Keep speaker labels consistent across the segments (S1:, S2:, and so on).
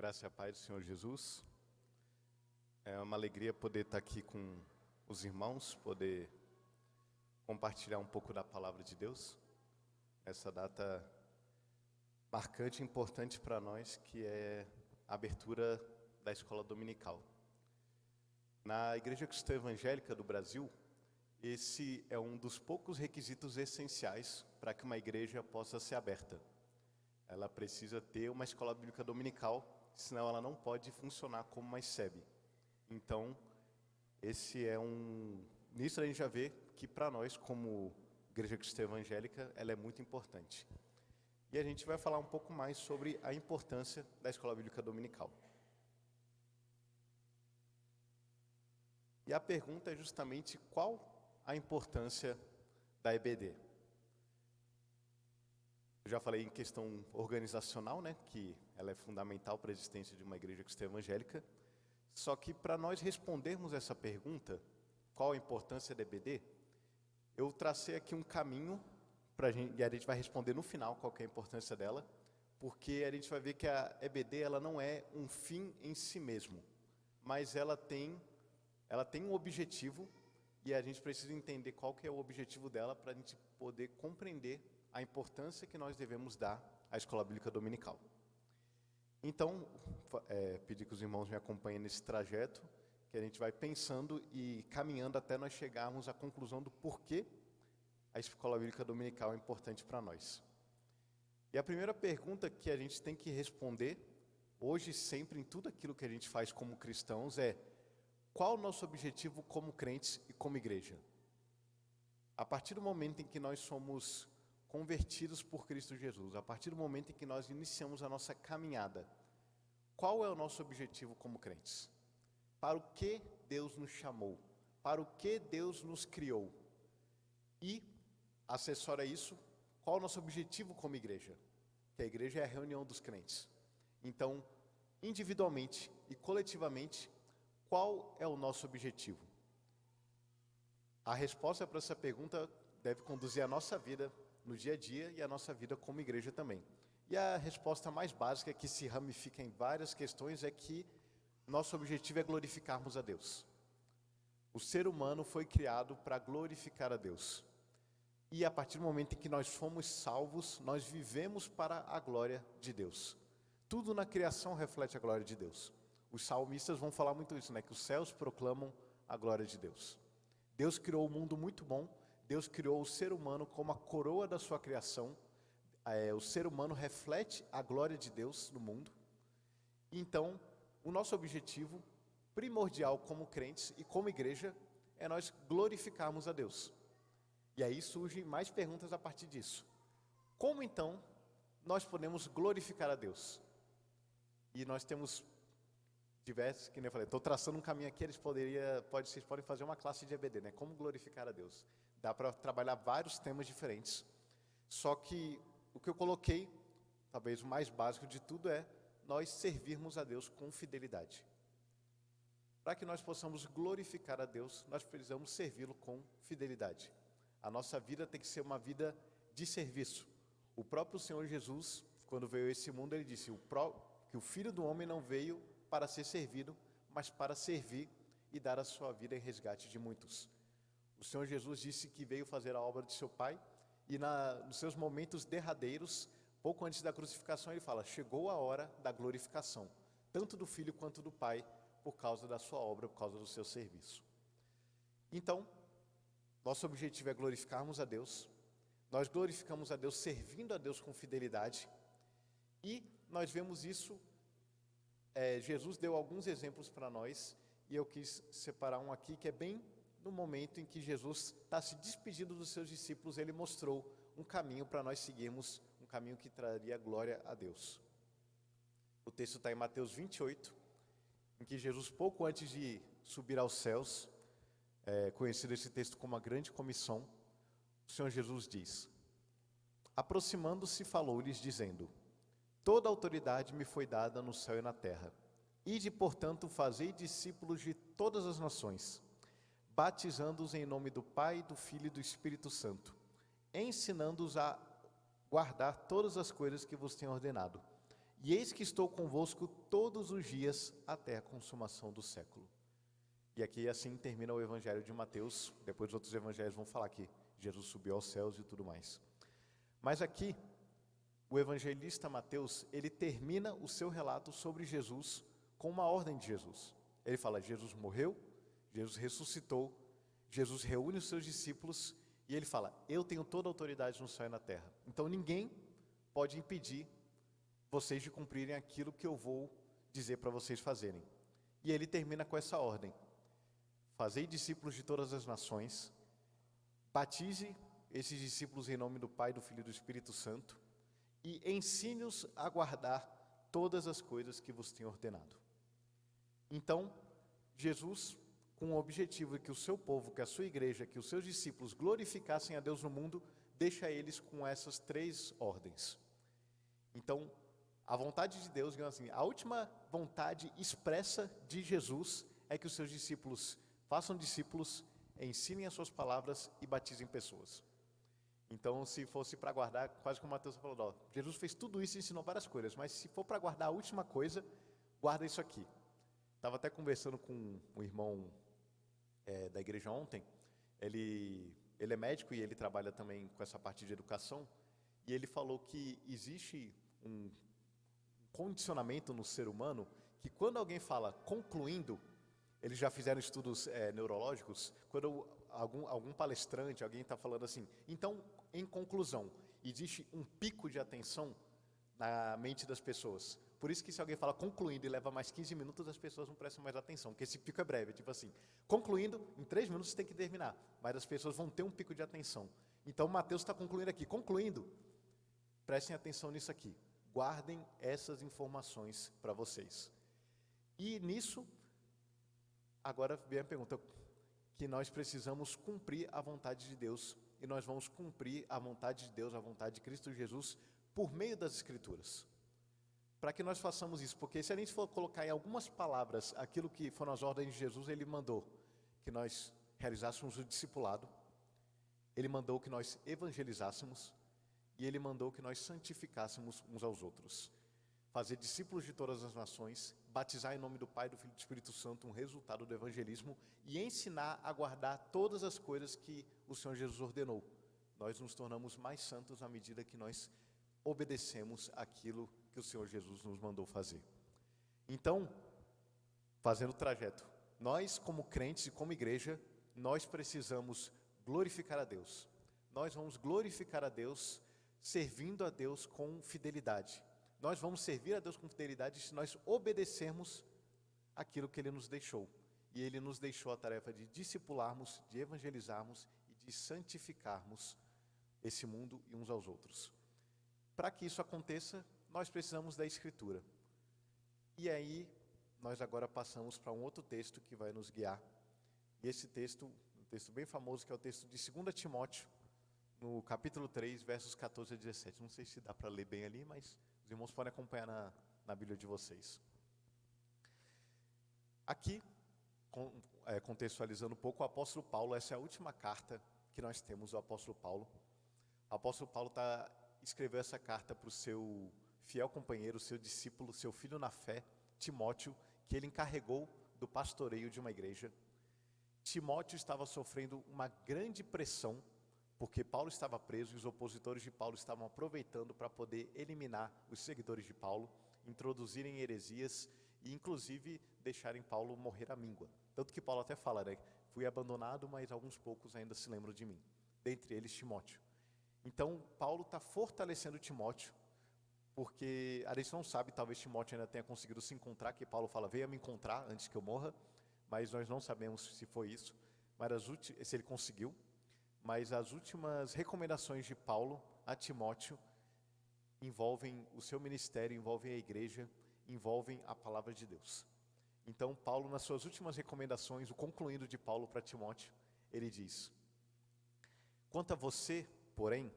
S1: Graça e a paz do Senhor Jesus. É uma alegria poder estar aqui com os irmãos, poder compartilhar um pouco da palavra de Deus. Essa data marcante e importante para nós, que é a abertura da escola dominical. Na Igreja Cristã Evangélica do Brasil, esse é um dos poucos requisitos essenciais para que uma igreja possa ser aberta. Ela precisa ter uma escola bíblica dominical, senão ela não pode funcionar como uma SEB. Então, nisso a gente já vê que para nós, como Igreja Cristã Evangélica, ela é muito importante. E a gente vai falar um pouco mais sobre a importância da escola bíblica dominical. E a pergunta é justamente qual a importância da EBD. Eu já falei em questão organizacional, que ela é fundamental para a existência de uma igreja cristã evangélica. Só que para nós respondermos essa pergunta, qual a importância da EBD, eu tracei aqui um caminho para e a gente vai responder no final qual que é a importância dela, porque a gente vai ver que a EBD ela não é um fim em si mesmo, mas ela tem um objetivo e a gente precisa entender qual que é o objetivo dela para a gente poder compreender a importância que nós devemos dar à escola bíblica dominical. Então, pedir que os irmãos me acompanhem nesse trajeto, que a gente vai pensando e caminhando até nós chegarmos à conclusão do porquê a escola bíblica dominical é importante para nós. E a primeira pergunta que a gente tem que responder, hoje sempre em tudo aquilo que a gente faz como cristãos, é: qual o nosso objetivo como crentes e como igreja? A partir do momento em que nós somos convertidos por Cristo Jesus, a partir do momento em que nós iniciamos a nossa caminhada, qual é o nosso objetivo como crentes? Para o que Deus nos chamou? Para o que Deus nos criou? E, acessório a isso, qual é o nosso objetivo como igreja? Que a igreja é a reunião dos crentes. Então, individualmente e coletivamente, qual é o nosso objetivo? A resposta para essa pergunta deve conduzir a nossa vida no dia a dia e a nossa vida como igreja também. E a resposta mais básica, que se ramifica em várias questões, é que nosso objetivo é glorificarmos a Deus. O ser humano foi criado para glorificar a Deus. E a partir do momento em que nós fomos salvos, nós vivemos para a glória de Deus. Tudo na criação reflete a glória de Deus. Os salmistas vão falar muito isso, que os céus proclamam a glória de Deus. Deus criou um mundo muito bom. Deus criou o ser humano como a coroa da sua criação. O ser humano reflete a glória de Deus no mundo. Então, o nosso objetivo primordial como crentes e como igreja é nós glorificarmos a Deus. E aí surgem mais perguntas a partir disso. Como então nós podemos glorificar a Deus? E nós temos diversos, que nem eu falei, estou traçando um caminho aqui, vocês podem fazer uma classe de EBD, como glorificar a Deus. Dá para trabalhar vários temas diferentes. Só que o que eu coloquei, talvez o mais básico de tudo, é nós servirmos a Deus com fidelidade. Para que nós possamos glorificar a Deus, nós precisamos servi-lo com fidelidade. A nossa vida tem que ser uma vida de serviço. O próprio Senhor Jesus, quando veio a esse mundo, ele disse que o Filho do Homem não veio para ser servido, mas para servir e dar a sua vida em resgate de muitos. O Senhor Jesus disse que veio fazer a obra de seu Pai, e nos seus momentos derradeiros, pouco antes da crucificação, ele fala: chegou a hora da glorificação, tanto do Filho quanto do Pai, por causa da sua obra, por causa do seu serviço. Então, nosso objetivo é glorificarmos a Deus. Nós glorificamos a Deus servindo a Deus com fidelidade, e nós vemos isso. Jesus deu alguns exemplos para nós, e eu quis separar um aqui que é bem no momento em que Jesus está se despedindo dos seus discípulos. Ele mostrou um caminho para nós seguirmos, um caminho que traria glória a Deus. O texto está em Mateus 28, em que Jesus, pouco antes de subir aos céus, conhecido esse texto como a grande comissão, o Senhor Jesus diz: aproximando-se, falou-lhes, dizendo: toda autoridade me foi dada no céu e na terra. Ide, portanto, fazei discípulos de todas as nações, batizando-os em nome do Pai, do Filho e do Espírito Santo, ensinando-os a guardar todas as coisas que vos tenho ordenado. e eis que estou convosco todos os dias até a consumação do século. E aqui assim termina o evangelho de Mateus. Depois os outros evangelhos vão falar que Jesus subiu aos céus e tudo mais. Mas aqui, o evangelista Mateus, ele termina o seu relato sobre Jesus com uma ordem de Jesus. Ele fala, Jesus morreu, Jesus ressuscitou, Jesus reúne os seus discípulos e ele fala, eu tenho toda a autoridade no céu e na terra. Então ninguém pode impedir vocês de cumprirem aquilo que eu vou dizer para vocês fazerem. E ele termina com essa ordem. Fazei discípulos de todas as nações, batize esses discípulos em nome do Pai, do Filho e do Espírito Santo e ensine-os a guardar todas as coisas que vos tenho ordenado. Então, Jesus, com o objetivo de que o seu povo, que a sua igreja, que os seus discípulos glorificassem a Deus no mundo, deixa eles com essas 3 ordens. Então, a vontade de Deus, assim, a última vontade expressa de Jesus é que os seus discípulos façam discípulos, ensinem as suas palavras e batizem pessoas. Então, se fosse para guardar, quase como o Mateus falou, Jesus fez tudo isso e ensinou várias coisas, mas se for para guardar a última coisa, guarda isso aqui. Estava até conversando com um irmão da igreja ontem, ele é médico e ele trabalha também com essa parte de educação, e ele falou que existe um condicionamento no ser humano, que quando alguém fala concluindo, eles já fizeram estudos neurológicos, quando algum palestrante, alguém está falando assim, então, em conclusão, existe um pico de atenção na mente das pessoas. Por isso que se alguém fala concluindo e leva mais 15 minutos, as pessoas não prestam mais atenção, porque esse pico é breve, tipo assim, concluindo, em 3 minutos você tem que terminar, mas as pessoas vão ter um pico de atenção. Então, Mateus está concluindo aqui, concluindo, prestem atenção nisso aqui, guardem essas informações para vocês. E nisso, agora vem a pergunta, que nós precisamos cumprir a vontade de Deus, e nós vamos cumprir a vontade de Deus, a vontade de Cristo Jesus, por meio das Escrituras. Para que nós façamos isso, porque se a gente for colocar em algumas palavras aquilo que foram as ordens de Jesus, ele mandou que nós realizássemos o discipulado, ele mandou que nós evangelizássemos, e ele mandou que nós santificássemos uns aos outros. Fazer discípulos de todas as nações, batizar em nome do Pai, do Filho e do Espírito Santo, um resultado do evangelismo, e ensinar a guardar todas as coisas que o Senhor Jesus ordenou. Nós nos tornamos mais santos à medida que nós obedecemos aquilo que o Senhor Jesus nos mandou fazer. Então, fazendo o trajeto, nós como crentes e como igreja, nós precisamos glorificar a Deus. Nós vamos glorificar a Deus servindo a Deus com fidelidade. Nós vamos servir a Deus com fidelidade se nós obedecermos aquilo que Ele nos deixou. E Ele nos deixou a tarefa de discipularmos, de evangelizarmos e de santificarmos esse mundo e uns aos outros. Para que isso aconteça, nós precisamos da Escritura. E aí, nós agora passamos para um outro texto que vai nos guiar. E esse texto, um texto bem famoso, que é o texto de 2 Timóteo, no capítulo 3, versos 14 a 17. Não sei se dá para ler bem ali, mas os irmãos podem acompanhar na Bíblia de vocês. Aqui, contextualizando um pouco, o apóstolo Paulo, essa é a última carta que nós temos do apóstolo Paulo. O apóstolo Paulo escreveu essa carta para o seu fiel companheiro, seu discípulo, seu filho na fé, Timóteo, que ele encarregou do pastoreio de uma igreja. Timóteo estava sofrendo uma grande pressão, porque Paulo estava preso e os opositores de Paulo estavam aproveitando para poder eliminar os seguidores de Paulo, introduzirem heresias e inclusive deixarem Paulo morrer à míngua. Tanto que Paulo até fala, né? Fui abandonado, mas alguns poucos ainda se lembram de mim. Dentre eles, Timóteo. Então, Paulo está fortalecendo Timóteo, porque a gente não sabe, talvez Timóteo ainda tenha conseguido se encontrar, que Paulo fala, venha me encontrar antes que eu morra, mas nós não sabemos se foi isso, mas se ele conseguiu. Mas as últimas recomendações de Paulo a Timóteo envolvem o seu ministério, envolvem a igreja, envolvem a palavra de Deus. Então, Paulo, nas suas últimas recomendações, o concluindo de Paulo para Timóteo, ele diz, quanto a você, porém,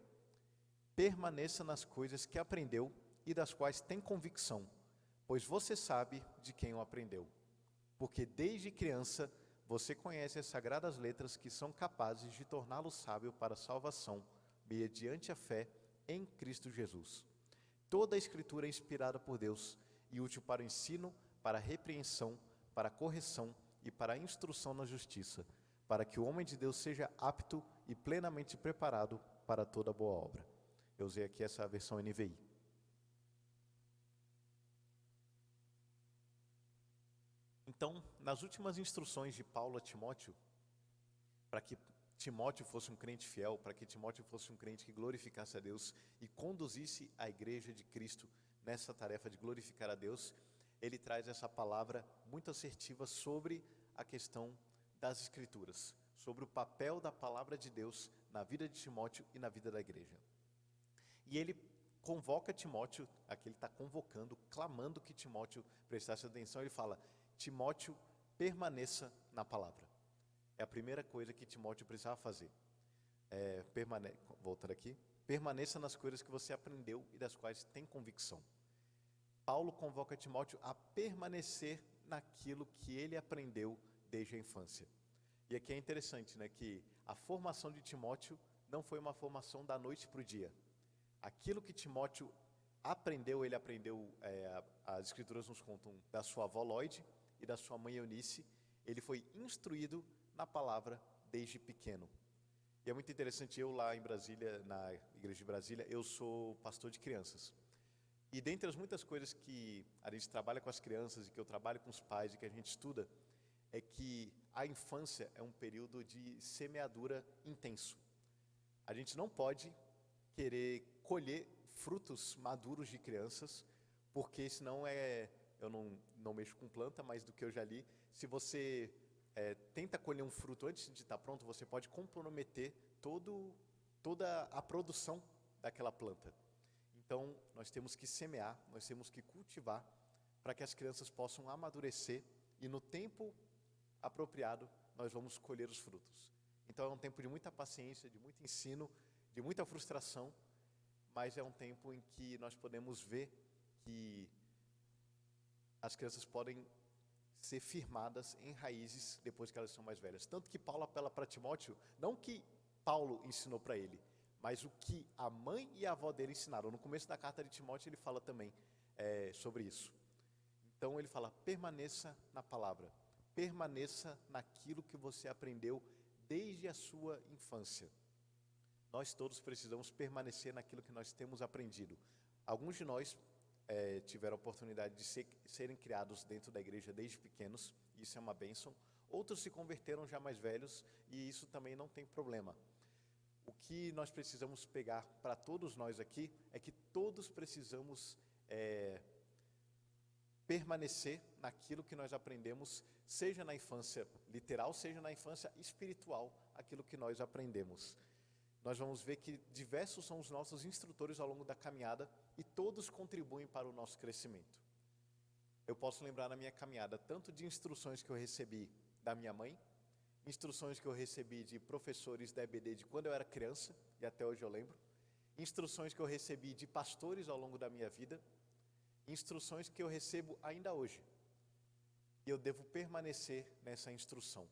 S1: permaneça nas coisas que aprendeu e das quais tem convicção, pois você sabe de quem o aprendeu. Porque desde criança você conhece as sagradas letras que são capazes de torná-lo sábio para a salvação, mediante a fé em Cristo Jesus. Toda a Escritura é inspirada por Deus e útil para o ensino, para a repreensão, para a correção e para a instrução na justiça, para que o homem de Deus seja apto e plenamente preparado para toda boa obra. Eu usei aqui essa versão NVI. Então, nas últimas instruções de Paulo a Timóteo, para que Timóteo fosse um crente fiel, para que Timóteo fosse um crente que glorificasse a Deus e conduzisse a igreja de Cristo nessa tarefa de glorificar a Deus, ele traz essa palavra muito assertiva sobre a questão das Escrituras, sobre o papel da palavra de Deus na vida de Timóteo e na vida da igreja. E ele convoca Timóteo, aqui ele está convocando, clamando que Timóteo prestasse atenção. Ele fala: Timóteo, permaneça na palavra. É a primeira coisa que Timóteo precisava fazer. Voltando aqui. Permaneça nas coisas que você aprendeu e das quais tem convicção. Paulo convoca Timóteo a permanecer naquilo que ele aprendeu desde a infância. E aqui é interessante, né, que a formação de Timóteo não foi uma formação da noite para o dia. Aquilo que Timóteo aprendeu, ele aprendeu, as Escrituras nos contam, da sua avó Lloyd e da sua mãe Eunice. Ele foi instruído na palavra desde pequeno. E é muito interessante, eu lá em Brasília, na igreja de Brasília, eu sou pastor de crianças. E dentre as muitas coisas que a gente trabalha com as crianças e que eu trabalho com os pais e que a gente estuda, é que a infância é um período de semeadura intenso. A gente não pode querer colher frutos maduros de crianças, porque senão eu não mexo com planta, mas do que eu já li, se você tenta colher um fruto antes de estar pronto, você pode comprometer toda a produção daquela planta. Então, nós temos que semear, nós temos que cultivar, para que as crianças possam amadurecer, e no tempo apropriado, nós vamos colher os frutos. Então, é um tempo de muita paciência, de muito ensino, de muita frustração, mas é um tempo em que nós podemos ver que as crianças podem ser firmadas em raízes depois que elas são mais velhas. Tanto que Paulo apela para Timóteo, não que Paulo ensinou para ele, mas o que a mãe e a avó dele ensinaram. No começo da carta de Timóteo ele fala também sobre isso. Então ele fala: permaneça na palavra, permaneça naquilo que você aprendeu desde a sua infância. Nós todos precisamos permanecer naquilo que nós temos aprendido. Alguns de nós tiveram a oportunidade de serem criados dentro da igreja desde pequenos, isso é uma bênção. Outros se converteram já mais velhos, e isso também não tem problema. O que nós precisamos pegar para todos nós aqui é que todos precisamos permanecer naquilo que nós aprendemos, seja na infância literal, seja na infância espiritual, aquilo que nós aprendemos. Nós vamos ver que diversos são os nossos instrutores ao longo da caminhada e todos contribuem para o nosso crescimento. Eu posso lembrar na minha caminhada tanto de instruções que eu recebi da minha mãe, instruções que eu recebi de professores da EBD de quando eu era criança, e até hoje eu lembro, instruções que eu recebi de pastores ao longo da minha vida, instruções que eu recebo ainda hoje. E eu devo permanecer nessa instrução.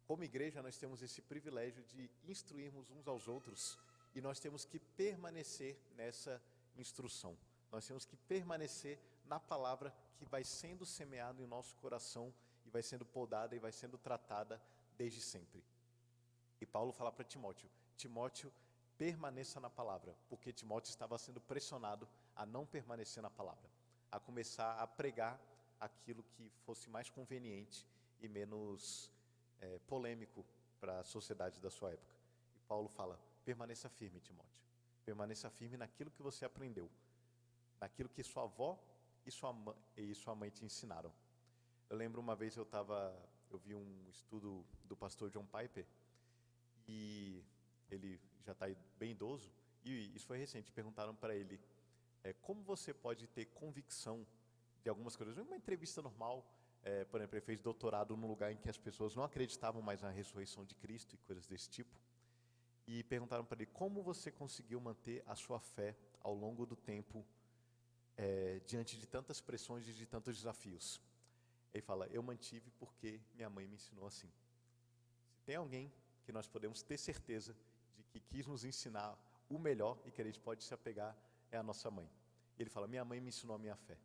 S1: Como igreja, nós temos esse privilégio de instruirmos uns aos outros, e nós temos que permanecer nessa instrução. Nós temos que permanecer na palavra que vai sendo semeada em nosso coração, e vai sendo podada e vai sendo tratada desde sempre. E Paulo fala para Timóteo: Timóteo, permaneça na palavra, porque Timóteo estava sendo pressionado a não permanecer na palavra, a começar a pregar aquilo que fosse mais conveniente e menos polêmico para a sociedade da sua época. E Paulo fala: permaneça firme, Timóteo, permaneça firme naquilo que você aprendeu, naquilo que sua avó e sua mãe te ensinaram. Eu lembro uma vez eu vi um estudo do pastor John Piper, e ele já está bem idoso, e isso foi recente. Perguntaram para ele como você pode ter convicção de algumas coisas. Uma entrevista normal, por exemplo, ele fez doutorado num lugar em que as pessoas não acreditavam mais na ressurreição de Cristo e coisas desse tipo, e perguntaram para ele: como você conseguiu manter a sua fé ao longo do tempo, diante de tantas pressões e de tantos desafios? Ele fala: eu mantive porque minha mãe me ensinou assim. Se tem alguém que nós podemos ter certeza de que quis nos ensinar o melhor e que a gente pode se apegar, é a nossa mãe. E ele fala, minha mãe me ensinou a minha fé.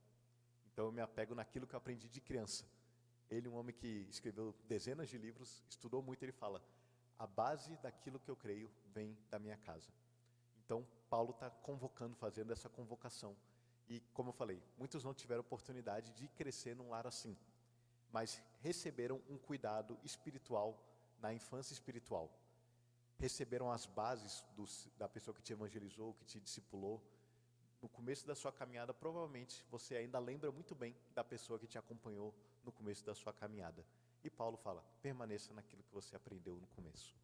S1: Então eu me apego naquilo que eu aprendi de criança. Ele, um homem que escreveu dezenas de livros, estudou muito, ele fala, a base daquilo que eu creio vem da minha casa. Então, Paulo está convocando, fazendo essa convocação. E, como eu falei, muitos não tiveram oportunidade de crescer num lar assim, mas receberam um cuidado espiritual na infância espiritual. Receberam as bases da pessoa que te evangelizou, que te discipulou. No começo da sua caminhada, provavelmente, você ainda lembra muito bem da pessoa que te acompanhou no começo da sua caminhada. E Paulo fala, permaneça naquilo que você aprendeu no começo,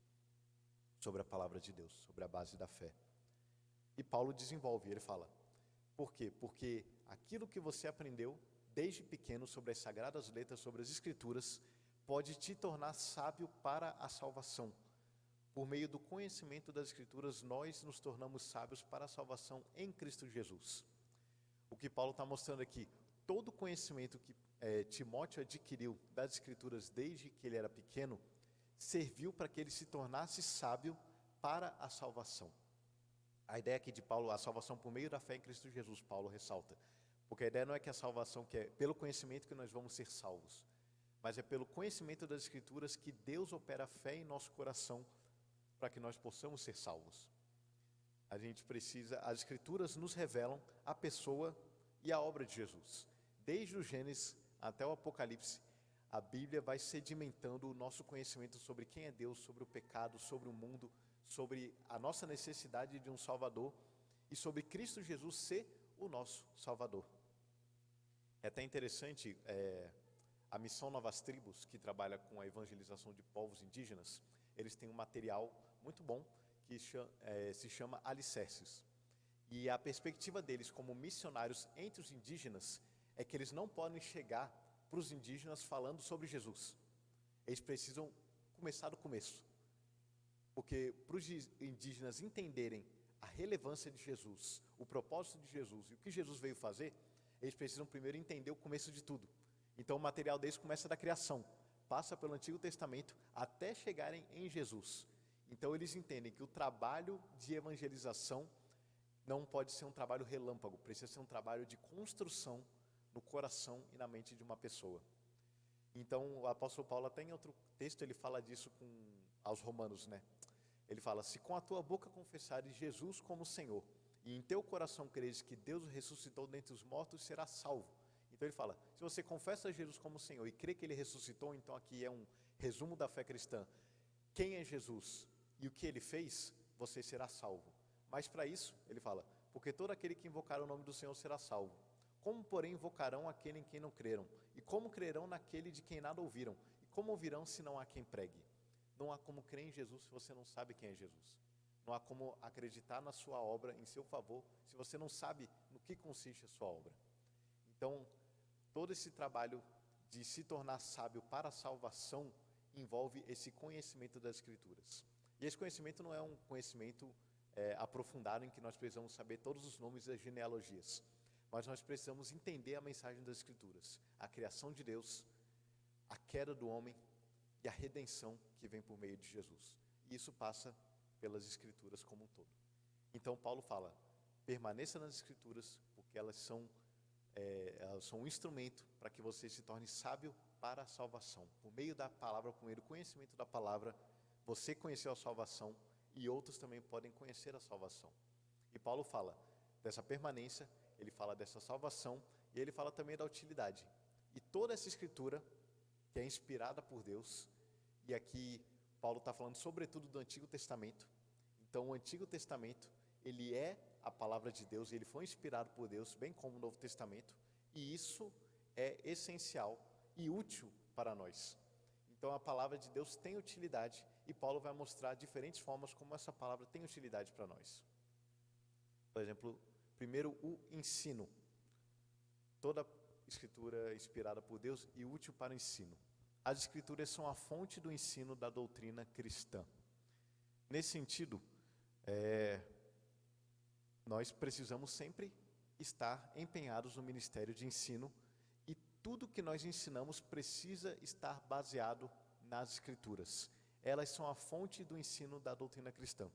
S1: sobre a palavra de Deus, sobre a base da fé. E Paulo desenvolve, ele fala, por quê? Porque aquilo que você aprendeu desde pequeno sobre as sagradas letras, sobre as escrituras, pode te tornar sábio para a salvação. Por meio do conhecimento das escrituras, nós nos tornamos sábios para a salvação em Cristo Jesus. O que Paulo está mostrando aqui, todo o conhecimento que Timóteo adquiriu das escrituras desde que ele era pequeno, serviu para que ele se tornasse sábio para a salvação. A ideia aqui de Paulo, a salvação por meio da fé em Cristo Jesus, Paulo ressalta. Porque a ideia não é que a salvação, que é pelo conhecimento que nós vamos ser salvos, mas é pelo conhecimento das escrituras que Deus opera a fé em nosso coração para que nós possamos ser salvos. A gente precisa, as escrituras nos revelam a pessoa e a obra de Jesus. Desde o Gênesis até o Apocalipse, a Bíblia vai sedimentando o nosso conhecimento sobre quem é Deus, sobre o pecado, sobre o mundo, sobre a nossa necessidade de um Salvador e sobre Cristo Jesus ser o nosso Salvador. É até interessante, a Missão Novas Tribos, que trabalha com a evangelização de povos indígenas, eles têm um material muito bom que se chama Alicerces. E a perspectiva deles como missionários entre os indígenas é que eles não podem chegar para os indígenas falando sobre Jesus. Eles precisam começar do começo. Porque para os indígenas entenderem a relevância de Jesus, o propósito de Jesus e o que Jesus veio fazer, eles precisam primeiro entender o começo de tudo. Então o material deles começa da criação, passa pelo Antigo Testamento até chegarem em Jesus. Então eles entendem que o trabalho de evangelização não pode ser um trabalho relâmpago, precisa ser um trabalho de construção no coração e na mente de uma pessoa. Então o apóstolo Paulo, até em outro texto, ele fala disso aos romanos, né? Ele fala, se com a tua boca confessares Jesus como Senhor, e em teu coração creres que Deus o ressuscitou dentre os mortos, serás salvo. Então ele fala, se você confessa Jesus como Senhor e crê que Ele ressuscitou, então aqui é um resumo da fé cristã. Quem é Jesus e o que Ele fez, você será salvo. Mas para isso, ele fala, porque todo aquele que invocar o nome do Senhor será salvo. Como, porém, invocarão aquele em quem não creram? E como crerão naquele de quem nada ouviram? E como ouvirão se não há quem pregue? Não há como crer em Jesus se você não sabe quem é Jesus. Não há como acreditar na sua obra em seu favor se você não sabe no que consiste a sua obra. Então, todo esse trabalho de se tornar sábio para a salvação envolve esse conhecimento das Escrituras. E esse conhecimento não é um conhecimento aprofundado em que nós precisamos saber todos os nomes das genealogias, mas nós precisamos entender a mensagem das Escrituras, a criação de Deus, a queda do homem e a redenção que vem por meio de Jesus. E isso passa pelas Escrituras como um todo. Então Paulo fala, permaneça nas Escrituras, porque elas são um instrumento para que você se torne sábio para a salvação. Por meio da palavra, por meio do conhecimento da palavra, você conheceu a salvação e outros também podem conhecer a salvação. E Paulo fala dessa permanência, ele fala dessa salvação e ele fala também da utilidade. E toda essa Escritura, que é inspirada por Deus, e aqui Paulo está falando sobretudo do Antigo Testamento. Então o Antigo Testamento, ele é a palavra de Deus, ele foi inspirado por Deus, bem como o Novo Testamento, e isso é essencial e útil para nós. Então a palavra de Deus tem utilidade, e Paulo vai mostrar diferentes formas como essa palavra tem utilidade para nós. Por exemplo, primeiro o ensino. Toda Escritura é inspirada por Deus e útil para o ensino. As Escrituras são a fonte do ensino da doutrina cristã. Nesse sentido, nós precisamos sempre estar empenhados no ministério de ensino e tudo que nós ensinamos precisa estar baseado nas Escrituras. Elas são a fonte do ensino da doutrina cristã.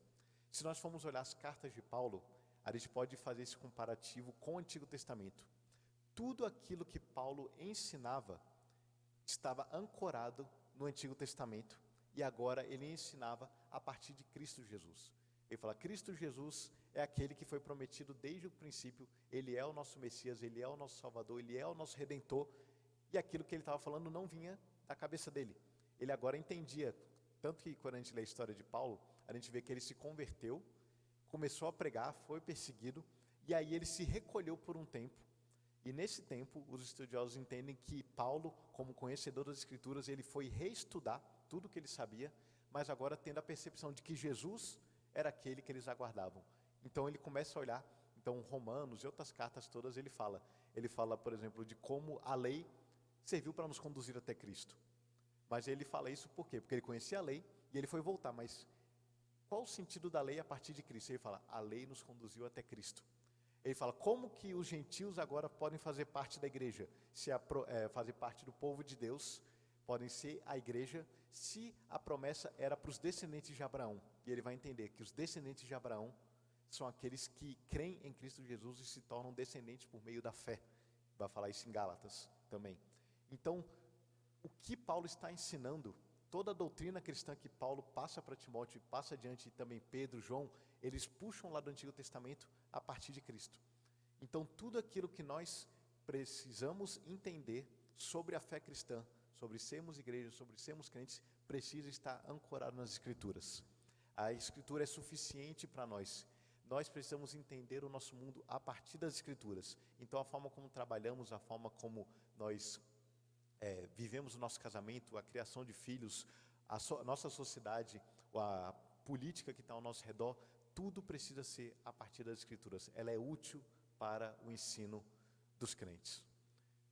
S1: Se nós formos olhar as cartas de Paulo, a gente pode fazer esse comparativo com o Antigo Testamento. Tudo aquilo que Paulo ensinava estava ancorado no Antigo Testamento e agora ele ensinava a partir de Cristo Jesus. Ele fala, Cristo Jesus é aquele que foi prometido desde o princípio, ele é o nosso Messias, ele é o nosso Salvador, ele é o nosso Redentor, e aquilo que ele estava falando não vinha da cabeça dele. Ele agora entendia, tanto que quando a gente lê a história de Paulo, a gente vê que ele se converteu, começou a pregar, foi perseguido, e aí ele se recolheu por um tempo. E nesse tempo, os estudiosos entendem que Paulo, como conhecedor das Escrituras, ele foi reestudar tudo o que ele sabia, mas agora tendo a percepção de que Jesus era aquele que eles aguardavam. Então ele começa a olhar, então Romanos e outras cartas todas ele fala, por exemplo, de como a lei serviu para nos conduzir até Cristo. Mas ele fala isso por quê? Porque ele conhecia a lei e ele foi voltar, mas qual o sentido da lei a partir de Cristo? Ele fala, a lei nos conduziu até Cristo. Ele fala, como que os gentios agora podem fazer parte da igreja? Fazer parte do povo de Deus, podem ser a igreja, se a promessa era para os descendentes de Abraão. E ele vai entender que os descendentes de Abraão são aqueles que creem em Cristo Jesus e se tornam descendentes por meio da fé. Vai falar isso em Gálatas também. Então, o que Paulo está ensinando, toda a doutrina cristã que Paulo passa para Timóteo e passa adiante, e também Pedro, João, eles puxam lá do Antigo Testamento a partir de Cristo. Então, tudo aquilo que nós precisamos entender sobre a fé cristã, sobre sermos igreja, sobre sermos crentes, precisa estar ancorado nas Escrituras. A Escritura é suficiente para nós. Nós precisamos entender o nosso mundo a partir das Escrituras. Então, a forma como trabalhamos, a forma como nós vivemos o nosso casamento, a criação de filhos, a nossa sociedade, a política que está ao nosso redor, tudo precisa ser a partir das Escrituras. Ela é útil para o ensino dos crentes.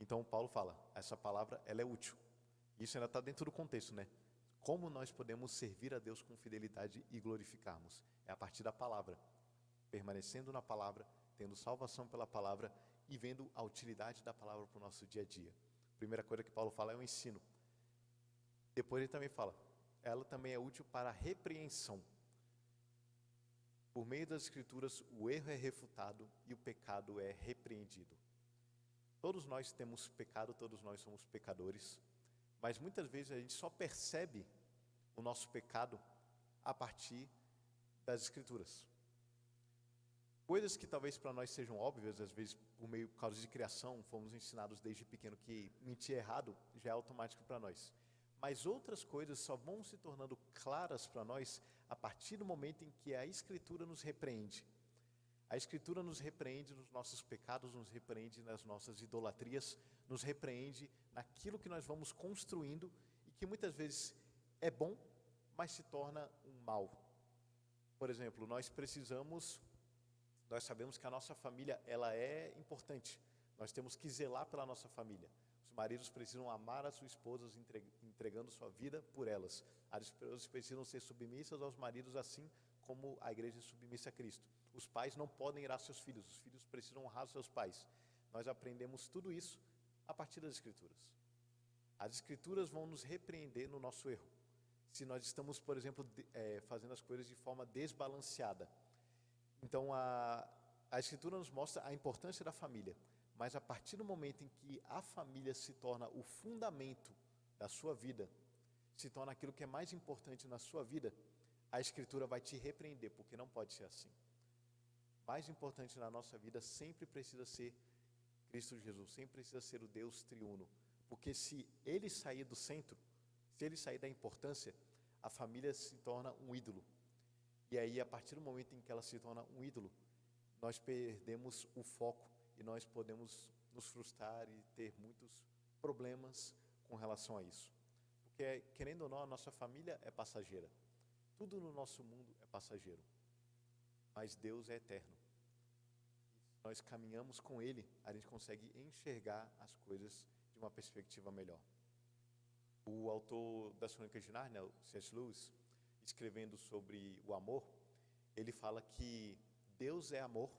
S1: Então, Paulo fala, essa palavra ela é útil. Isso ainda está dentro do contexto, né? Como nós podemos servir a Deus com fidelidade e glorificarmos? É a partir da palavra, permanecendo na palavra, tendo salvação pela palavra e vendo a utilidade da palavra para o nosso dia a dia. A primeira coisa que Paulo fala é o ensino. Depois ele também fala, ela também é útil para a repreensão. Por meio das Escrituras, o erro é refutado e o pecado é repreendido. Todos nós temos pecado, todos nós somos pecadores, mas muitas vezes a gente só percebe o nosso pecado a partir das Escrituras. Coisas que talvez para nós sejam óbvias, às vezes por causa de criação, fomos ensinados desde pequeno que mentir errado já é automático para nós. Mas outras coisas só vão se tornando claras para nós a partir do momento em que a Escritura nos repreende. A Escritura nos repreende nos nossos pecados, nos repreende nas nossas idolatrias, nos repreende naquilo que nós vamos construindo e que muitas vezes é bom, mas se torna um mal. Por exemplo, nós sabemos que a nossa família ela é importante. Nós temos que zelar pela nossa família. Os maridos precisam amar as suas esposas, entregando sua vida por elas. As esposas precisam ser submissas aos maridos, assim como a igreja é submissa a Cristo. Os pais não podem irar seus filhos, os filhos precisam honrar seus pais. Nós aprendemos tudo isso a partir das Escrituras. As Escrituras vão nos repreender no nosso erro. Se nós estamos, por exemplo, fazendo as coisas de forma desbalanceada. Então, a Escritura nos mostra a importância da família, mas a partir do momento em que a família se torna o fundamento da sua vida, se torna aquilo que é mais importante na sua vida, a Escritura vai te repreender, porque não pode ser assim. Mais importante na nossa vida sempre precisa ser Cristo Jesus, sempre precisa ser o Deus triuno, porque se Ele sair do centro, se Ele sair da importância, a família se torna um ídolo. E aí, a partir do momento em que ela se torna um ídolo, nós perdemos o foco e nós podemos nos frustrar e ter muitos problemas com relação a isso. Porque, querendo ou não, a nossa família é passageira. Tudo no nosso mundo é passageiro. Mas Deus é eterno. Se nós caminhamos com Ele, a gente consegue enxergar as coisas de uma perspectiva melhor. O autor das Crônicas de Nárnia, C.S. Lewis, escrevendo sobre o amor, ele fala que Deus é amor,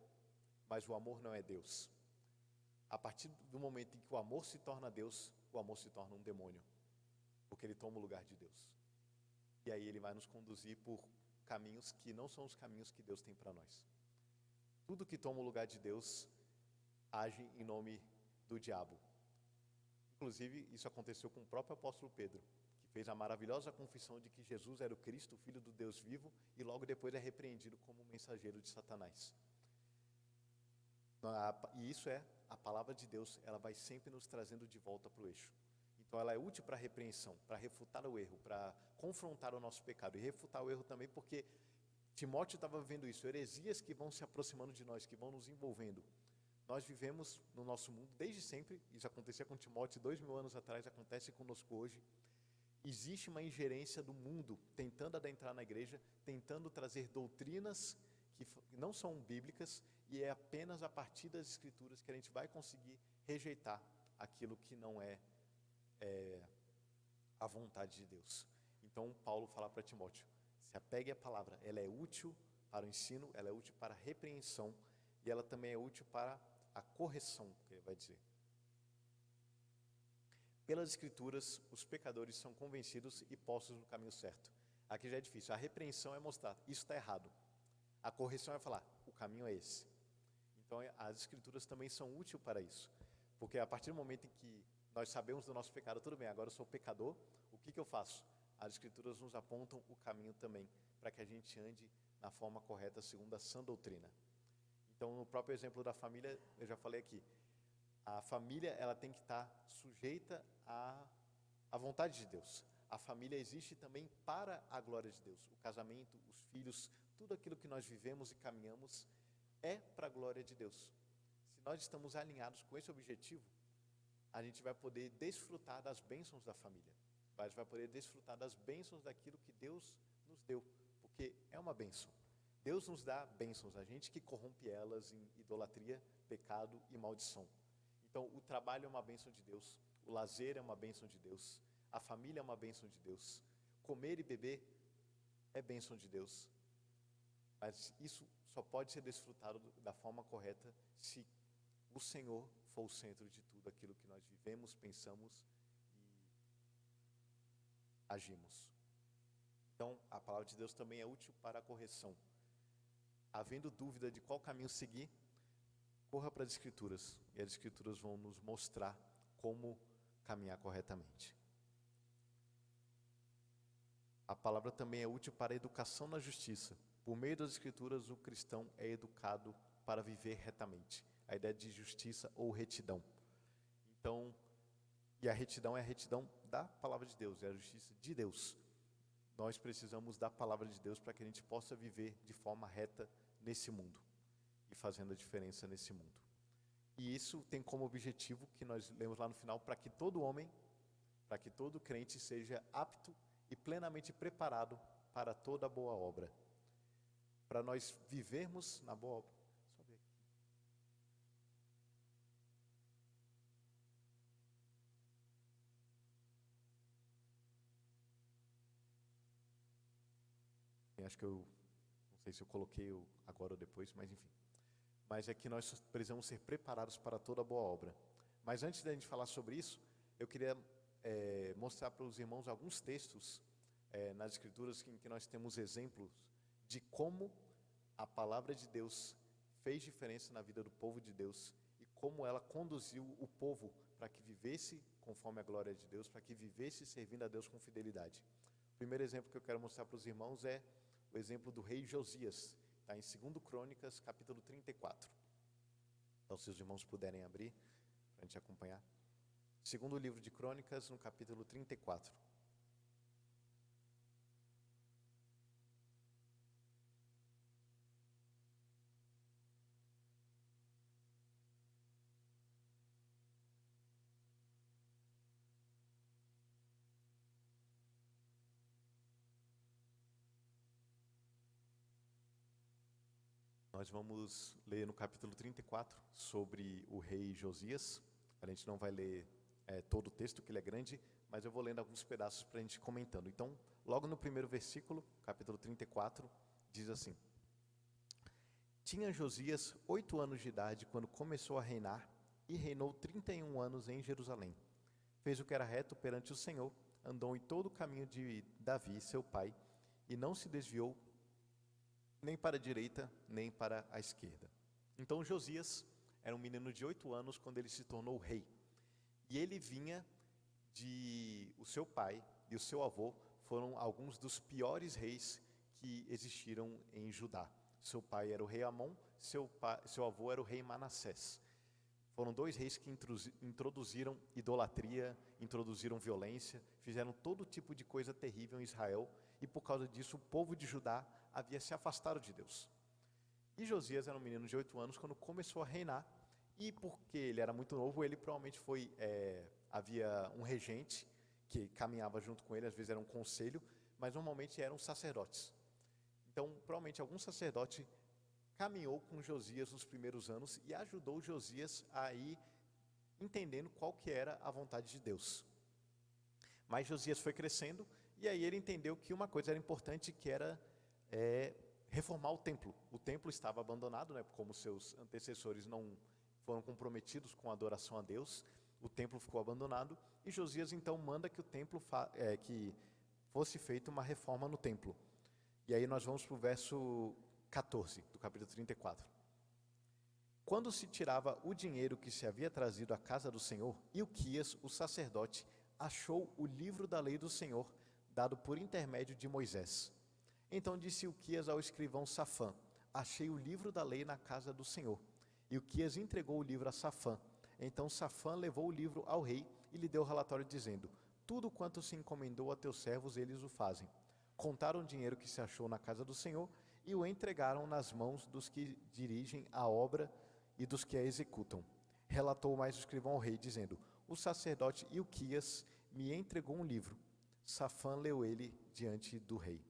S1: mas o amor não é Deus. A partir do momento em que o amor se torna Deus, o amor se torna um demônio, porque ele toma o lugar de Deus. E aí ele vai nos conduzir por caminhos que não são os caminhos que Deus tem para nós. tudo que toma o lugar de Deus age em nome do diabo. Inclusive, isso aconteceu com o próprio apóstolo Pedro, que fez a maravilhosa confissão de que Jesus era o Cristo, o Filho do Deus vivo, e logo depois é repreendido como mensageiro de Satanás. E isso é, a palavra de Deus, ela vai sempre nos trazendo de volta para o eixo. Então ela é útil para a repreensão, para refutar o erro, para confrontar o nosso pecado e refutar o erro também, porque Timóteo estava vivendo isso, heresias que vão se aproximando de nós, que vão nos envolvendo. Nós vivemos no nosso mundo desde sempre, isso acontecia com Timóteo 2000 anos atrás, acontece conosco hoje. Existe uma ingerência do mundo tentando adentrar na igreja, tentando trazer doutrinas que não são bíblicas, e é apenas a partir das escrituras que a gente vai conseguir rejeitar aquilo que não é a vontade de Deus. Então Paulo fala para Timóteo, se apegue à palavra, ela é útil para o ensino, ela é útil para a repreensão, e ela também é útil para a correção, que ele vai dizer. Pelas escrituras, os pecadores são convencidos e postos no caminho certo. Aqui já é difícil, a repreensão é mostrar, isso está errado. A correção é falar, o caminho é esse. Então as escrituras também são úteis para isso, porque a partir do momento em que nós sabemos do nosso pecado, tudo bem, agora eu sou pecador, o que eu faço? As escrituras nos apontam o caminho também, para que a gente ande na forma correta, segundo a sã doutrina. Então, no próprio exemplo da família, eu já falei aqui, a família ela tem que estar sujeita à vontade de Deus. A família existe também para a glória de Deus. O casamento, os filhos, tudo aquilo que nós vivemos e caminhamos é para a glória de Deus. Se nós estamos alinhados com esse objetivo, a gente vai poder desfrutar das bênçãos da família. A gente vai poder desfrutar das bênçãos daquilo que Deus nos deu, porque é uma bênção. Deus nos dá bênçãos, a gente que corrompe elas em idolatria, pecado e maldição. Então, o trabalho é uma bênção de Deus, o lazer é uma bênção de Deus, a família é uma bênção de Deus, comer e beber é bênção de Deus. Mas isso só pode ser desfrutado da forma correta se o Senhor for o centro de tudo aquilo que nós vivemos, pensamos e agimos. Então, a palavra de Deus também é útil para a correção. Havendo dúvida de qual caminho seguir, corra para as Escrituras, e as Escrituras vão nos mostrar como caminhar corretamente. A palavra também é útil para a educação na justiça. Por meio das Escrituras, o cristão é educado para viver retamente. A ideia de justiça ou retidão. Então, e a retidão é a retidão da palavra de Deus, é a justiça de Deus. Nós precisamos da palavra de Deus para que a gente possa viver de forma reta nesse mundo e fazendo a diferença nesse mundo. E isso tem como objetivo, que nós lemos lá no final, para que todo homem, para que todo crente seja apto e plenamente preparado para toda boa obra. Para nós vivermos na boa obra. Só ver aqui. Acho que não sei se eu coloquei agora ou depois, mas enfim. Mas é que nós precisamos ser preparados para toda boa obra. Mas antes da gente falar sobre isso, eu queria mostrar para os irmãos alguns textos nas Escrituras em que nós temos exemplos de como a palavra de Deus fez diferença na vida do povo de Deus e como ela conduziu o povo para que vivesse conforme a glória de Deus, para que vivesse servindo a Deus com fidelidade. O primeiro exemplo que eu quero mostrar para os irmãos é o exemplo do rei Josias. Está em 2 Crônicas, capítulo 34. Então, se os irmãos puderem abrir, para a gente acompanhar. Segundo livro de Crônicas, no capítulo 34. Nós vamos ler no capítulo 34 sobre o rei Josias. A gente não vai ler todo o texto, que ele é grande, mas eu vou lendo alguns pedaços para a gente ir comentando. Então, logo no primeiro versículo, capítulo 34, diz assim: Tinha Josias 8 anos de idade quando começou a reinar, e reinou 31 anos em Jerusalém. Fez o que era reto perante o Senhor, andou em todo o caminho de Davi, seu pai, e não se desviou nem para a direita, nem para a esquerda. Então Josias era um menino de 8 anos quando ele se tornou rei. E ele vinha o seu pai e o seu avô foram alguns dos piores reis que existiram em Judá. Seu pai era o rei Amon, seu avô era o rei Manassés. Foram 2 reis que introduziram idolatria, introduziram violência, fizeram todo tipo de coisa terrível em Israel, e por causa disso o povo de Judá havia se afastado de Deus. E Josias era um menino de 8 anos quando começou a reinar, e porque ele era muito novo, ele provavelmente havia um regente que caminhava junto com ele, às vezes era um conselho, mas normalmente eram sacerdotes. Então, provavelmente algum sacerdote caminhou com Josias nos primeiros anos e ajudou Josias a ir entendendo qual que era a vontade de Deus. Mas Josias foi crescendo e aí ele entendeu que uma coisa era importante, que era reformar o templo. O templo estava abandonado, né, como seus antecessores não foram comprometidos com a adoração a Deus. O templo ficou abandonado e Josias então manda que o templo que fosse feita uma reforma no templo. E aí nós vamos para o verso 14 do capítulo 34. Quando se tirava o dinheiro que se havia trazido à casa do Senhor, Ilquias, o sacerdote, achou o livro da lei do Senhor, dado por intermédio de Moisés. Então disse Ilquias ao escrivão Safã: achei o livro da lei na casa do Senhor. Ilquias entregou o livro a Safã. Então Safã levou o livro ao rei e lhe deu o relatório dizendo: tudo quanto se encomendou a teus servos, eles o fazem. Contaram o dinheiro que se achou na casa do Senhor e o entregaram nas mãos dos que dirigem a obra e dos que a executam. Relatou mais o escrivão ao rei, dizendo: o sacerdote Ilquias me entregou um livro. Safã leu ele diante do rei.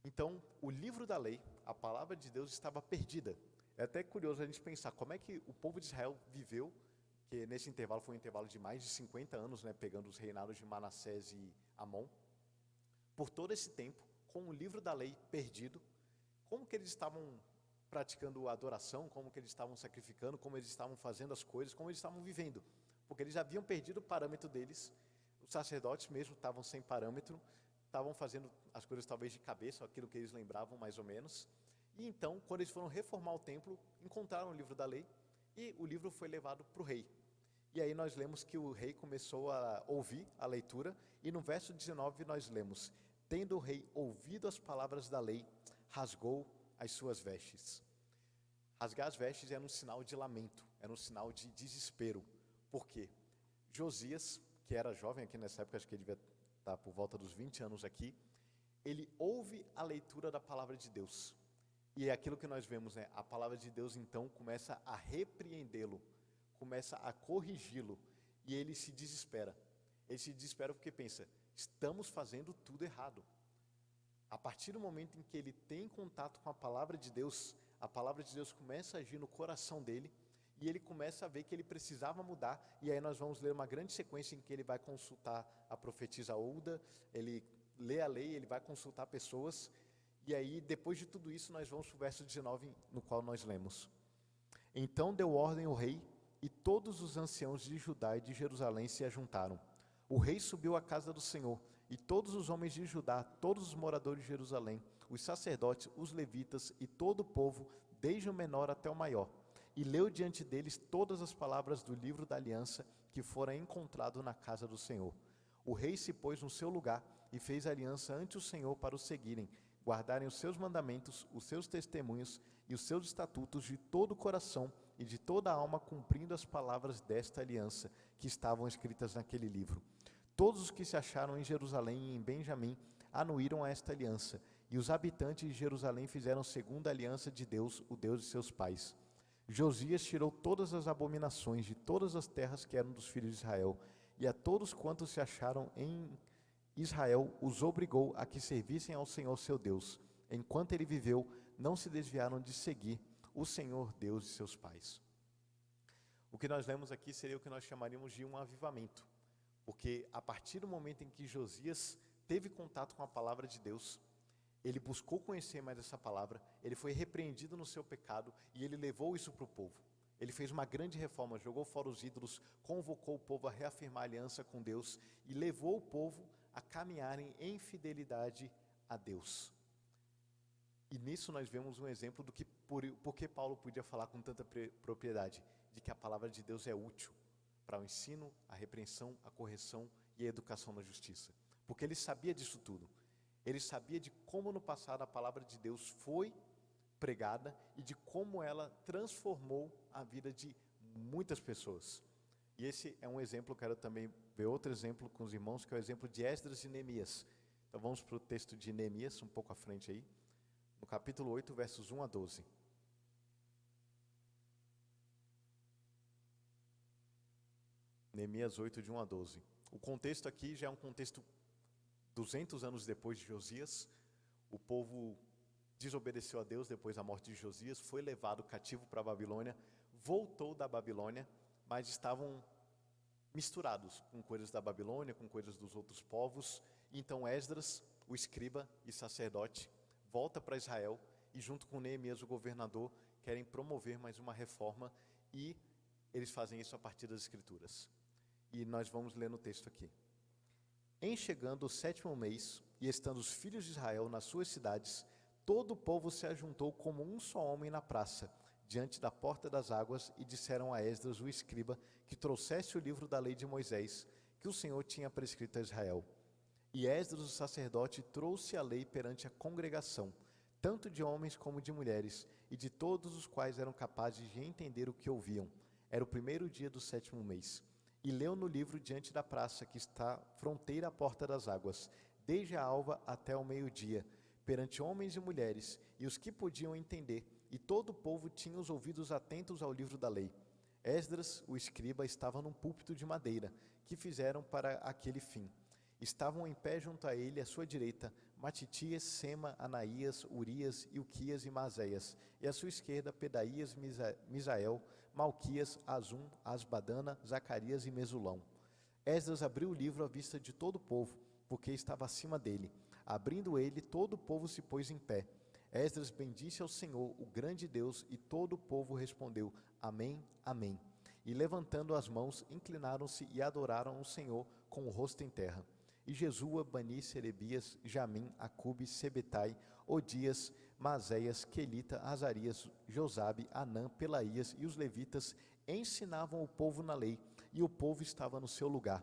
S1: Então, o livro da lei, a palavra de Deus, estava perdida. É até curioso a gente pensar como é que o povo de Israel viveu, que nesse intervalo foi um intervalo de mais de 50 anos, né, pegando os reinados de Manassés e Amon. Por todo esse tempo, com o livro da lei perdido, como que eles estavam praticando a adoração, como que eles estavam sacrificando, como eles estavam fazendo as coisas, como eles estavam vivendo. Porque eles haviam perdido o parâmetro deles, os sacerdotes mesmo estavam sem parâmetro, estavam fazendo as coisas talvez de cabeça, aquilo que eles lembravam mais ou menos. E então, quando eles foram reformar o templo, encontraram o livro da lei e o livro foi levado para o rei. E aí nós lemos que o rei começou a ouvir a leitura e no verso 19 nós lemos: tendo o rei ouvido as palavras da lei, rasgou as suas vestes. Rasgar as vestes era um sinal de lamento, era um sinal de desespero. Por quê? Josias, que era jovem aqui nessa época, acho que ele devia estar por volta dos 20 anos aqui, ele ouve a leitura da palavra de Deus. E é aquilo que nós vemos, né? A palavra de Deus então começa a repreendê-lo, começa a corrigi-lo, e ele se desespera. Ele se desespera porque pensa: estamos fazendo tudo errado. A partir do momento em que ele tem contato com a palavra de Deus começa a agir no coração dele, e ele começa a ver que ele precisava mudar, e aí nós vamos ler uma grande sequência em que ele vai consultar a profetisa Hulda, ele lê a lei, ele vai consultar pessoas, e aí depois de tudo isso nós vamos para o verso 19, no qual nós lemos: então deu ordem o rei, e todos os anciãos de Judá e de Jerusalém se ajuntaram. O rei subiu à casa do Senhor, e todos os homens de Judá, todos os moradores de Jerusalém, os sacerdotes, os levitas e todo o povo, desde o menor até o maior, e leu diante deles todas as palavras do livro da aliança que fora encontrado na casa do Senhor. O rei se pôs no seu lugar e fez aliança ante o Senhor para o seguirem, guardarem os seus mandamentos, os seus testemunhos e os seus estatutos de todo o coração e de toda a alma, cumprindo as palavras desta aliança que estavam escritas naquele livro. Todos os que se acharam em Jerusalém e em Benjamim anuíram a esta aliança, e os habitantes de Jerusalém fizeram segundo a aliança de Deus, o Deus de seus pais. Josias tirou todas as abominações de todas as terras que eram dos filhos de Israel, e a todos quantos se acharam em Israel os obrigou a que servissem ao Senhor seu Deus. Enquanto ele viveu, não se desviaram de seguir o Senhor Deus de seus pais. O que nós lemos aqui seria o que nós chamaríamos de um avivamento. Porque a partir do momento em que Josias teve contato com a palavra de Deus, ele buscou conhecer mais essa palavra, ele foi repreendido no seu pecado e ele levou isso para o povo. Ele fez uma grande reforma, jogou fora os ídolos, convocou o povo a reafirmar a aliança com Deus e levou o povo a caminharem em fidelidade a Deus. E nisso nós vemos um exemplo do que por que Paulo podia falar com tanta propriedade, de que a palavra de Deus é útil para o ensino, a repreensão, a correção e a educação na justiça. Porque ele sabia disso tudo. Ele sabia de como no passado a palavra de Deus foi pregada e de como ela transformou a vida de muitas pessoas. E esse é um exemplo, eu quero também ver outro exemplo com os irmãos, que é o exemplo de Esdras e Neemias. Então vamos para o texto de Neemias, um pouco à frente aí, no capítulo 8, versos 1 a 12. Neemias 8, de 1 a 12. O contexto aqui já é um contexto 200 anos depois de Josias. O povo desobedeceu a Deus depois da morte de Josias, foi levado cativo para a Babilônia, voltou da Babilônia, mas estavam misturados com coisas da Babilônia, com coisas dos outros povos. Então Esdras, o escriba e sacerdote, volta para Israel e junto com Neemias, o governador, querem promover mais uma reforma e eles fazem isso a partir das Escrituras. E nós vamos ler no texto aqui. Em chegando o 7º mês, e estando os filhos de Israel nas suas cidades, todo o povo se ajuntou como um só homem na praça, diante da porta das águas, e disseram a Esdras, o escriba, que trouxesse o livro da lei de Moisés, que o Senhor tinha prescrito a Israel. E Esdras, o sacerdote, trouxe a lei perante a congregação, tanto de homens como de mulheres, e de todos os quais eram capazes de entender o que ouviam. Era o 1º dia do 7º mês. E leu no livro diante da praça, que está fronteira à porta das águas, desde a alva até o meio-dia, perante homens e mulheres, e os que podiam entender, e todo o povo tinha os ouvidos atentos ao livro da lei. Esdras, o escriba, estava num púlpito de madeira, que fizeram para aquele fim. Estavam em pé junto a ele, à sua direita, Matitias, Sema, Anaías, Urias, Ilquias e Maséias, e à sua esquerda, Pedaías, Misael, Malquias, Azum, Asbadana, Zacarias e Mesulão. Esdras abriu o livro à vista de todo o povo, porque estava acima dele. Abrindo ele, todo o povo se pôs em pé. Esdras bendisse ao Senhor, o grande Deus, e todo o povo respondeu, Amém, Amém. E levantando as mãos, inclinaram-se e adoraram o Senhor com o rosto em terra. E Jesua, Bani, Serebias, Jamim, Acube, Sebetai, Odias, Maséias, Quelita, Azarias, Josabe, Anã, Pelaías e os levitas ensinavam o povo na lei, e o povo estava no seu lugar.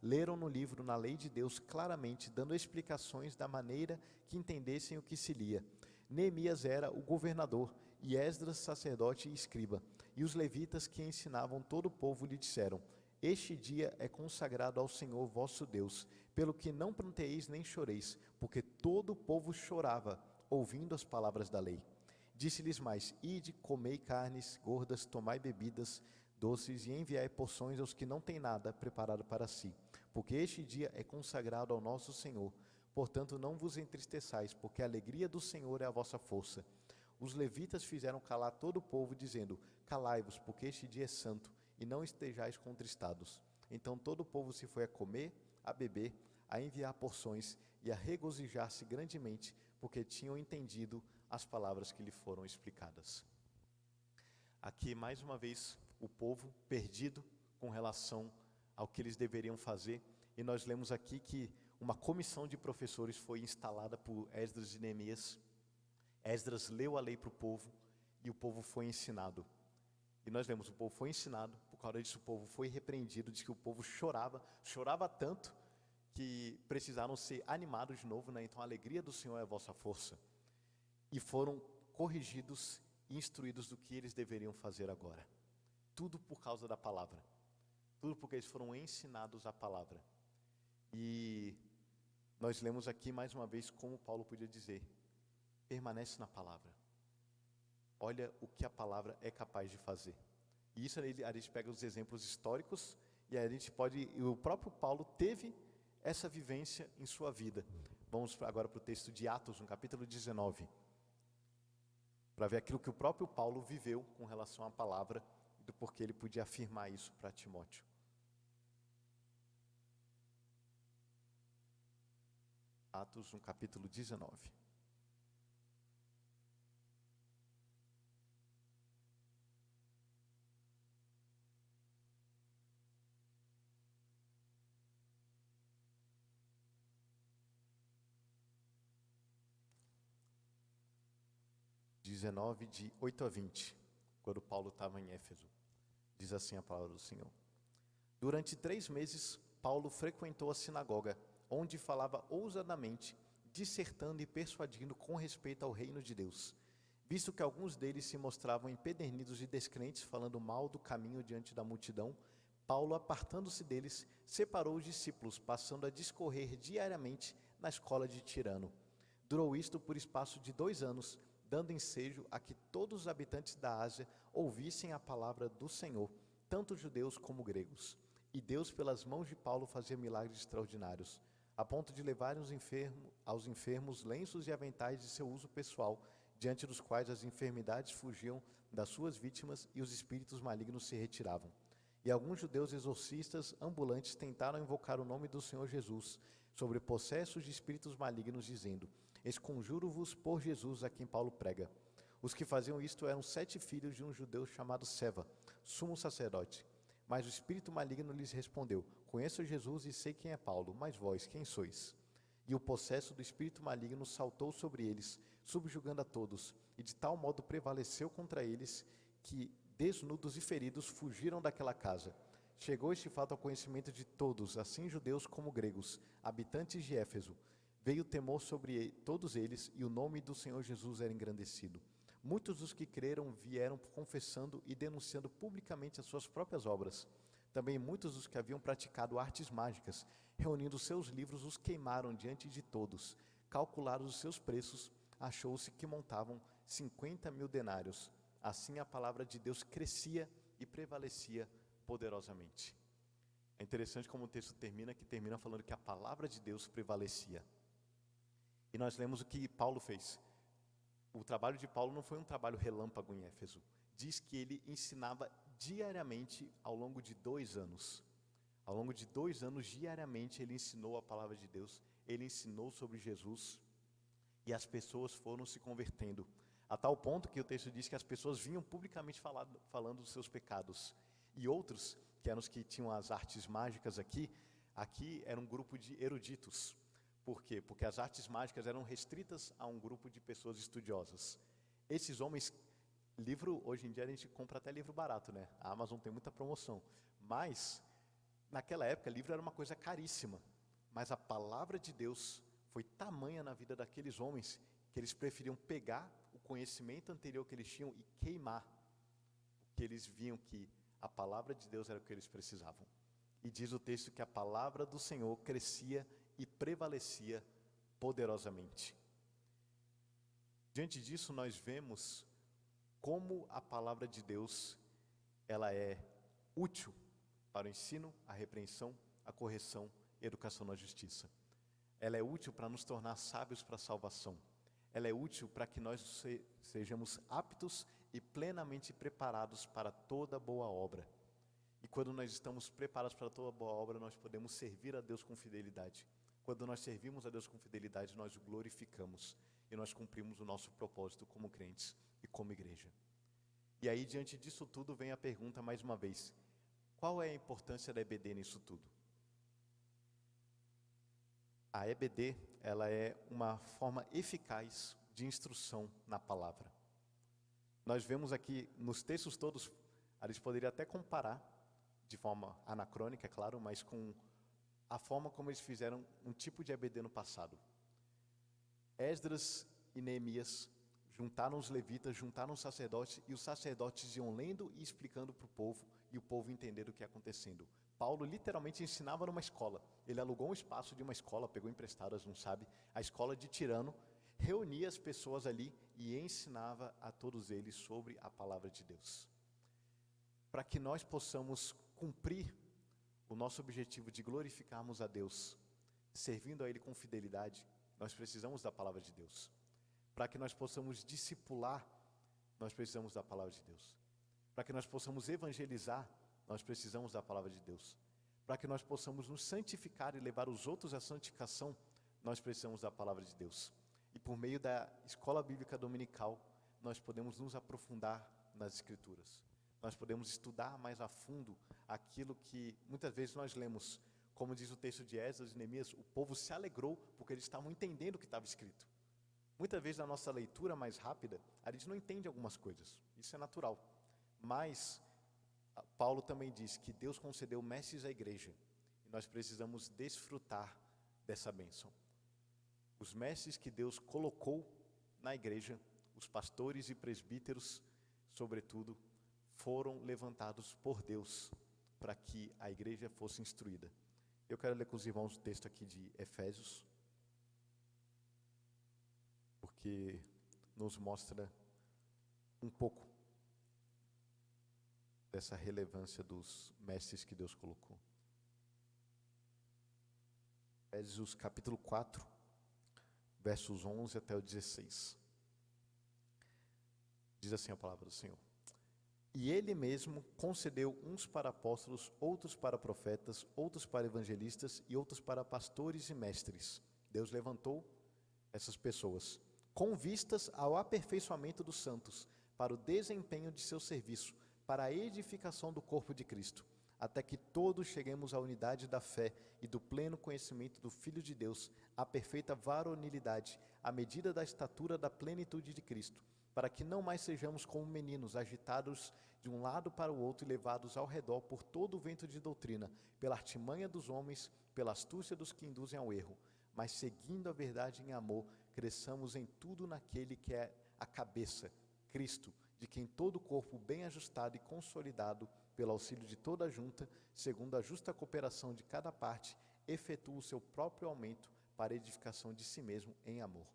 S1: Leram no livro, na lei de Deus, claramente, dando explicações da maneira que entendessem o que se lia. Neemias era o governador, e Esdras, sacerdote e escriba. E os levitas que ensinavam todo o povo lhe disseram, Este dia é consagrado ao Senhor vosso Deus, pelo que não pranteeis nem choreis, porque todo o povo chorava, ouvindo as palavras da lei. Disse-lhes mais, Ide, comei carnes gordas, tomai bebidas doces e enviai porções aos que não têm nada preparado para si, porque este dia é consagrado ao nosso Senhor. Portanto, não vos entristeçais, porque a alegria do Senhor é a vossa força. Os levitas fizeram calar todo o povo, dizendo, Calai-vos, porque este dia é santo, e não estejais contristados. Então todo o povo se foi a comer, a beber, a enviar porções e a regozijar-se grandemente, porque tinham entendido as palavras que lhe foram explicadas. Aqui, mais uma vez, o povo perdido com relação ao que eles deveriam fazer, e nós lemos aqui que uma comissão de professores foi instalada por Esdras e Neemias. Esdras leu a lei para o povo, e o povo foi ensinado. E nós lemos, o povo foi ensinado, por causa disso o povo foi repreendido, diz que o povo chorava tanto, que precisaram ser animados de novo, né? Então a alegria do Senhor é a vossa força. E foram corrigidos e instruídos do que eles deveriam fazer agora. Tudo por causa da palavra. Tudo porque eles foram ensinados a palavra. E nós lemos aqui mais uma vez como Paulo podia dizer, permanece na palavra. Olha o que a palavra é capaz de fazer. E isso a gente pega os exemplos históricos e a gente pode, e o próprio Paulo teve essa vivência em sua vida. Vamos agora para o texto de Atos, no capítulo 19, para ver aquilo que o próprio Paulo viveu com relação à palavra e do porquê ele podia afirmar isso para Timóteo. Atos, no capítulo 19. 19, de 8 a 20, quando Paulo estava em Éfeso. Diz assim a palavra do Senhor. Durante 3 meses, Paulo frequentou a sinagoga, onde falava ousadamente, dissertando e persuadindo com respeito ao reino de Deus. Visto que alguns deles se mostravam empedernidos e descrentes, falando mal do caminho diante da multidão, Paulo, apartando-se deles, separou os discípulos, passando a discorrer diariamente na escola de Tirano. Durou isto por espaço de 2 anos, dando ensejo a que todos os habitantes da Ásia ouvissem a palavra do Senhor, tanto judeus como gregos. E Deus, pelas mãos de Paulo, fazia milagres extraordinários, a ponto de levarem aos enfermos lenços e aventais de seu uso pessoal, diante dos quais as enfermidades fugiam das suas vítimas e os espíritos malignos se retiravam. E alguns judeus exorcistas ambulantes tentaram invocar o nome do Senhor Jesus sobre possessos de espíritos malignos, dizendo: "Esconjuro-vos por Jesus a quem Paulo prega." Os que faziam isto eram 7 filhos de um judeu chamado Seva, sumo sacerdote. Mas o espírito maligno lhes respondeu: "Conheço Jesus e sei quem é Paulo, mas vós, quem sois?" E o possesso do espírito maligno saltou sobre eles, subjugando a todos, e de tal modo prevaleceu contra eles que, desnudos e feridos, fugiram daquela casa. Chegou este fato ao conhecimento de todos, assim judeus como gregos, habitantes de Éfeso. Veio temor sobre todos eles, e o nome do Senhor Jesus era engrandecido. Muitos dos que creram vieram confessando e denunciando publicamente as suas próprias obras. Também muitos dos que haviam praticado artes mágicas, reunindo seus livros, os queimaram diante de todos. Calculados os seus preços, achou-se que montavam 50.000 denários. Assim a palavra de Deus crescia e prevalecia poderosamente. É interessante como o texto termina falando que a palavra de Deus prevalecia. E nós lemos o que Paulo fez. O trabalho de Paulo não foi um trabalho relâmpago em Éfeso. Diz que ele ensinava diariamente ao longo de 2 anos. Ao longo de 2 anos, diariamente, ele ensinou a palavra de Deus. Ele ensinou sobre Jesus. E as pessoas foram se convertendo. A tal ponto que o texto diz que as pessoas vinham publicamente falando dos seus pecados. E outros, que eram os que tinham as artes mágicas aqui era um grupo de eruditos. Por quê? Porque as artes mágicas eram restritas a um grupo de pessoas estudiosas. Esses homens, hoje em dia a gente compra até livro barato, né? A Amazon tem muita promoção. Mas, naquela época, livro era uma coisa caríssima. Mas a palavra de Deus foi tamanha na vida daqueles homens que eles preferiam pegar o conhecimento anterior que eles tinham e queimar, porque eles viam que a palavra de Deus era o que eles precisavam. E diz o texto que a palavra do Senhor crescia e prevalecia poderosamente. Diante disso, nós vemos como a palavra de Deus ela é útil para o ensino, a repreensão, a correção e a educação na justiça. Ela é útil para nos tornar sábios para a salvação. Ela é útil para que nós sejamos aptos e plenamente preparados para toda boa obra. E quando nós estamos preparados para toda boa obra, nós podemos servir a Deus com fidelidade. Quando nós servimos a Deus com fidelidade, nós o glorificamos e nós cumprimos o nosso propósito como crentes e como igreja. E aí, diante disso tudo, vem a pergunta mais uma vez: qual é a importância da EBD nisso tudo? A EBD, ela é uma forma eficaz de instrução na palavra. Nós vemos aqui, nos textos todos, a gente poderia até comparar, de forma anacrônica, é claro, mas com a forma como eles fizeram um tipo de EBD no passado. Esdras e Neemias juntaram os levitas, juntaram os sacerdotes, e os sacerdotes iam lendo e explicando para o povo, e o povo entendendo o que ia acontecendo. Paulo literalmente ensinava numa escola. Ele alugou um espaço de uma escola, pegou emprestadas, não sabe, a escola de Tirano, reunia as pessoas ali e ensinava a todos eles sobre a palavra de Deus. Para que nós possamos cumprir o nosso objetivo de glorificarmos a Deus, servindo a Ele com fidelidade, nós precisamos da palavra de Deus. Para que nós possamos discipular, nós precisamos da palavra de Deus. Para que nós possamos evangelizar, nós precisamos da palavra de Deus. Para que nós possamos nos santificar e levar os outros à santificação, nós precisamos da palavra de Deus. E por meio da escola bíblica dominical, nós podemos nos aprofundar nas Escrituras. Nós podemos estudar mais a fundo aquilo que muitas vezes nós lemos. Como diz o texto de Esdras e Neemias, o povo se alegrou porque eles estavam entendendo o que estava escrito. Muitas vezes, na nossa leitura mais rápida, a gente não entende algumas coisas. Isso é natural. Mas Paulo também diz que Deus concedeu mestres à igreja. E nós precisamos desfrutar dessa bênção. Os mestres que Deus colocou na igreja, os pastores e presbíteros, sobretudo, foram levantados por Deus para que a igreja fosse instruída. Eu quero ler com os irmãos o texto aqui de Efésios, porque nos mostra um pouco dessa relevância dos mestres que Deus colocou. Efésios capítulo 4, versos 11 até o 16. Diz assim a palavra do Senhor. E Ele mesmo concedeu uns para apóstolos, outros para profetas, outros para evangelistas e outros para pastores e mestres. Deus levantou essas pessoas com vistas ao aperfeiçoamento dos santos, para o desempenho de seu serviço, para a edificação do corpo de Cristo, até que todos cheguemos à unidade da fé e do pleno conhecimento do Filho de Deus, à perfeita varonilidade, à medida da estatura da plenitude de Cristo, para que não mais sejamos como meninos, agitados de um lado para o outro e levados ao redor por todo o vento de doutrina, pela artimanha dos homens, pela astúcia dos que induzem ao erro, mas seguindo a verdade em amor, cresçamos em tudo naquele que é a cabeça, Cristo, de quem todo o corpo bem ajustado e consolidado, pelo auxílio de toda a junta, segundo a justa cooperação de cada parte, efetua o seu próprio aumento para a edificação de si mesmo em amor.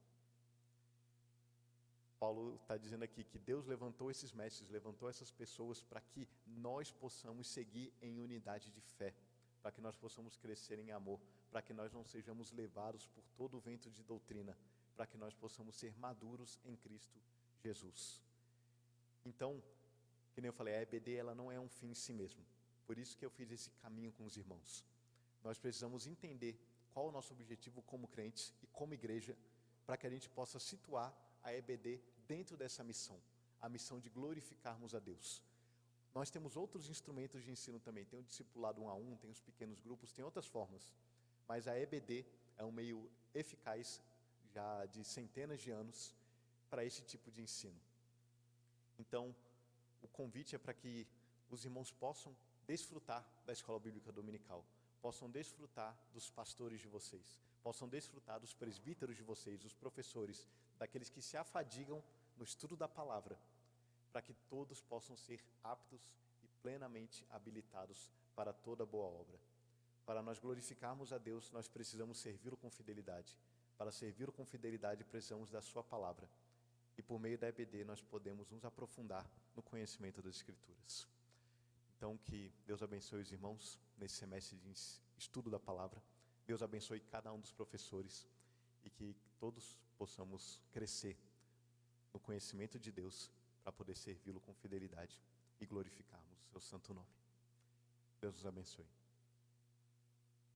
S1: Paulo está dizendo aqui que Deus levantou esses mestres, levantou essas pessoas para que nós possamos seguir em unidade de fé, para que nós possamos crescer em amor, para que nós não sejamos levados por todo o vento de doutrina, para que nós possamos ser maduros em Cristo Jesus. Então, que nem eu falei, a EBD ela não é um fim em si mesmo. Por isso que eu fiz esse caminho com os irmãos. Nós precisamos entender qual o nosso objetivo como crentes e como igreja, para que a gente possa situar a EBD dentro dessa missão, a missão de glorificarmos a Deus. Nós temos outros instrumentos de ensino também, tem o discipulado 1 a 1, tem os pequenos grupos, tem outras formas, mas a EBD é um meio eficaz, já de centenas de anos, para esse tipo de ensino. Então, o convite é para que os irmãos possam desfrutar da escola bíblica dominical, possam desfrutar dos pastores de vocês, possam desfrutar dos presbíteros de vocês, dos professores, daqueles que se afadigam no estudo da palavra, para que todos possam ser aptos e plenamente habilitados para toda boa obra. Para nós glorificarmos a Deus, nós precisamos servi-lo com fidelidade. Para servi-lo com fidelidade, precisamos da sua palavra. E por meio da EBD nós podemos nos aprofundar no conhecimento das Escrituras. Então, que Deus abençoe os irmãos nesse semestre de estudo da palavra. Deus abençoe cada um dos professores e que todos possamos crescer no conhecimento de Deus para poder servi-lo com fidelidade e glorificarmos o seu santo nome. Deus os abençoe.